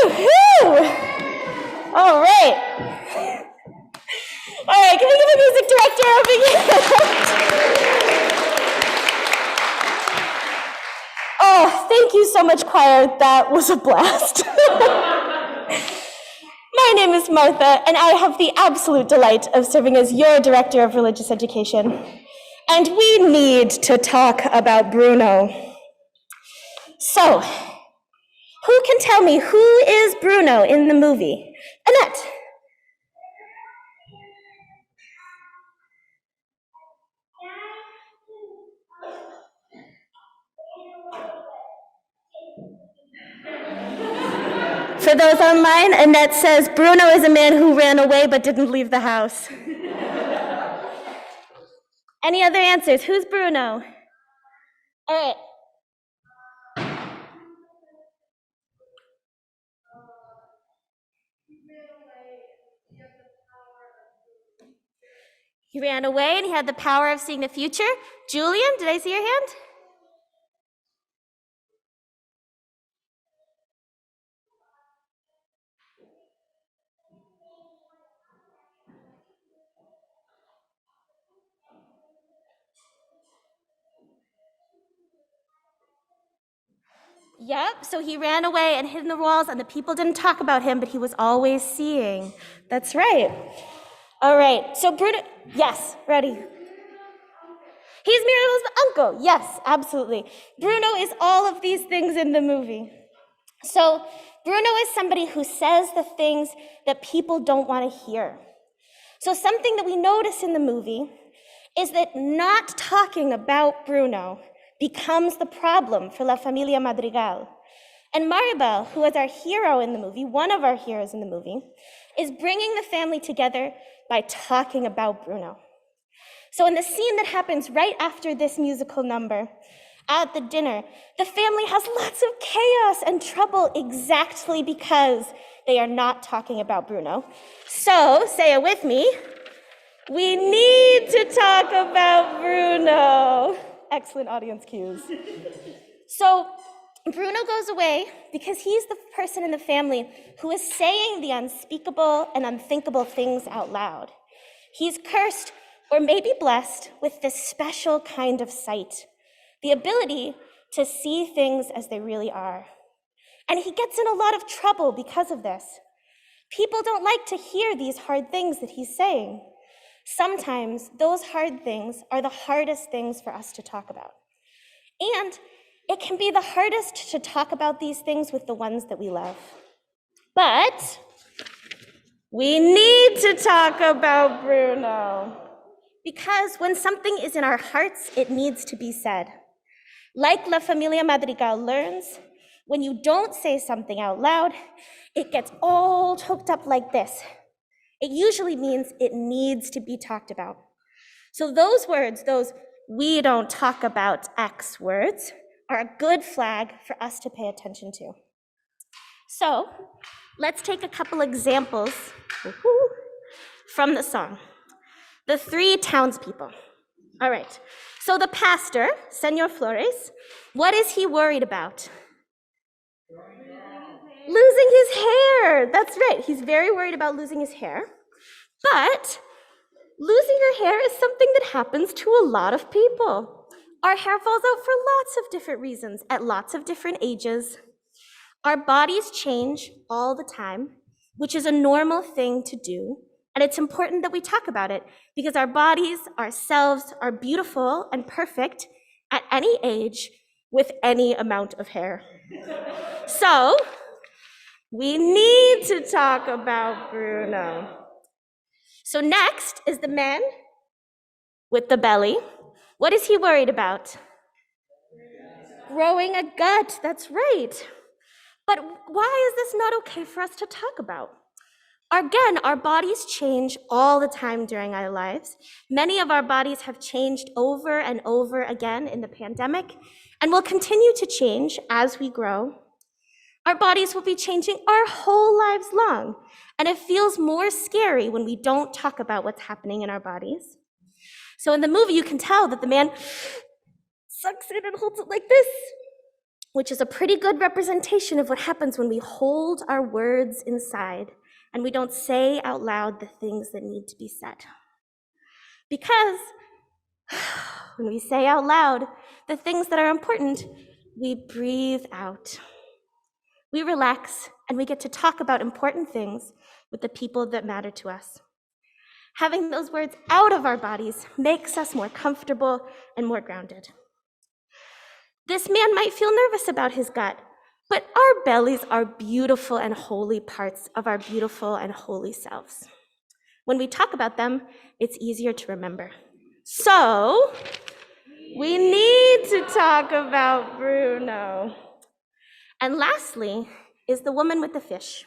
Woo-hoo! All right. All right, can we give the music director a big hand? Oh, thank you so much, choir. That was a blast. My name is Martha, and I have the absolute delight of serving as your Director of Religious Education. And we need to talk about Bruno. So, who can tell me who is Bruno in the movie? Annette. For those online, Annette says Bruno is a man who ran away but didn't leave the house. Any other answers? Who's Bruno? All right. He ran away and he had the power of seeing the future. Julian, did I see your hand? Yep, so he ran away and hid in the walls and the people didn't talk about him, but he was always seeing. That's right. All right, so Bruno, yes, ready. He's Mirabel's uncle, yes, absolutely. Bruno is all of these things in the movie. So Bruno is somebody who says the things that people don't want to hear. So something that we notice in the movie is that not talking about Bruno becomes the problem for La Familia Madrigal. And Maribel, who is our hero in the movie, one of our heroes in the movie, is bringing the family together by talking about Bruno. So in the scene that happens right after this musical number, at the dinner, the family has lots of chaos and trouble exactly because they are not talking about Bruno. So, say it with me, we need to talk about Bruno. Excellent audience cues. So, Bruno goes away because he's the person in the family who is saying the unspeakable and unthinkable things out loud. He's cursed, or maybe blessed, with this special kind of sight, the ability to see things as they really are. And he gets in a lot of trouble because of this. People don't like to hear these hard things that he's saying. Sometimes those hard things are the hardest things for us to talk about. And it can be the hardest to talk about these things with the ones that we love. But we need to talk about Bruno. Because when something is in our hearts, it needs to be said. Like La Familia Madrigal learns, when you don't say something out loud, it gets all choked up like this. It usually means it needs to be talked about. So those words, those we don't talk about X words, are a good flag for us to pay attention to. So let's take a couple examples from the song. The three townspeople. All right, so the pastor, Senor Flores, what is he worried about? Losing his hair. That's right, he's very worried about losing his hair. But losing your hair is something that happens to a lot of people. Our hair falls out for lots of different reasons at lots of different ages. Our bodies change all the time, which is a normal thing to do. And it's important that we talk about it because our bodies, ourselves, are beautiful and perfect at any age with any amount of hair. So we need to talk about Bruno. So next is the man with the belly. What is he worried about? Growing a gut, that's right. But why is this not okay for us to talk about? Again, our bodies change all the time during our lives. Many of our bodies have changed over and over again in the pandemic and will continue to change as we grow. Our bodies will be changing our whole lives long, and it feels more scary when we don't talk about what's happening in our bodies. So in the movie, you can tell that the man sucks in and holds it like this. which is a pretty good representation of what happens when we hold our words inside and we don't say out loud the things that need to be said. Because when we say out loud the things that are important, we breathe out. We relax and we get to talk about important things with the people that matter to us. Having those words out of our bodies makes us more comfortable and more grounded. This man might feel nervous about his gut, but our bellies are beautiful and holy parts of our beautiful and holy selves. When we talk about them, it's easier to remember. So, we need to talk about Bruno. And lastly is the woman with the fish.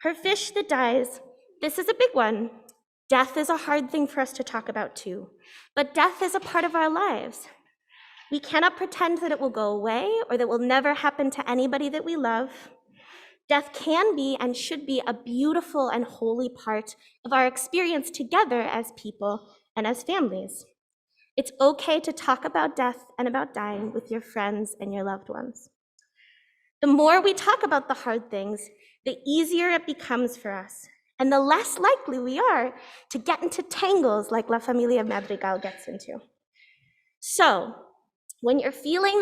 Her fish that dies, this is a big one. Death is a hard thing for us to talk about too, but death is a part of our lives. We cannot pretend that it will go away or that it will never happen to anybody that we love. Death can be and should be a beautiful and holy part of our experience together as people and as families. It's okay to talk about death and about dying with your friends and your loved ones. The more we talk about the hard things, the easier it becomes for us, and the less likely we are to get into tangles like La Familia Madrigal gets into. So, when you're feeling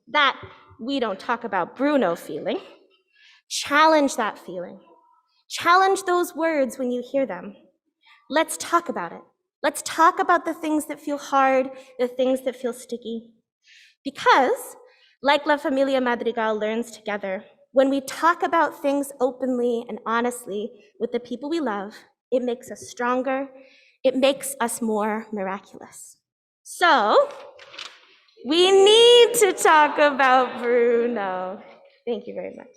that we don't talk about Bruno feeling, challenge that feeling. Challenge those words when you hear them. Let's talk about it. Let's talk about the things that feel hard, the things that feel sticky. Because, like La Familia Madrigal learns together, when we talk about things openly and honestly with the people we love, it makes us stronger, it makes us more miraculous. So, we need to talk about Bruno. Thank you very much.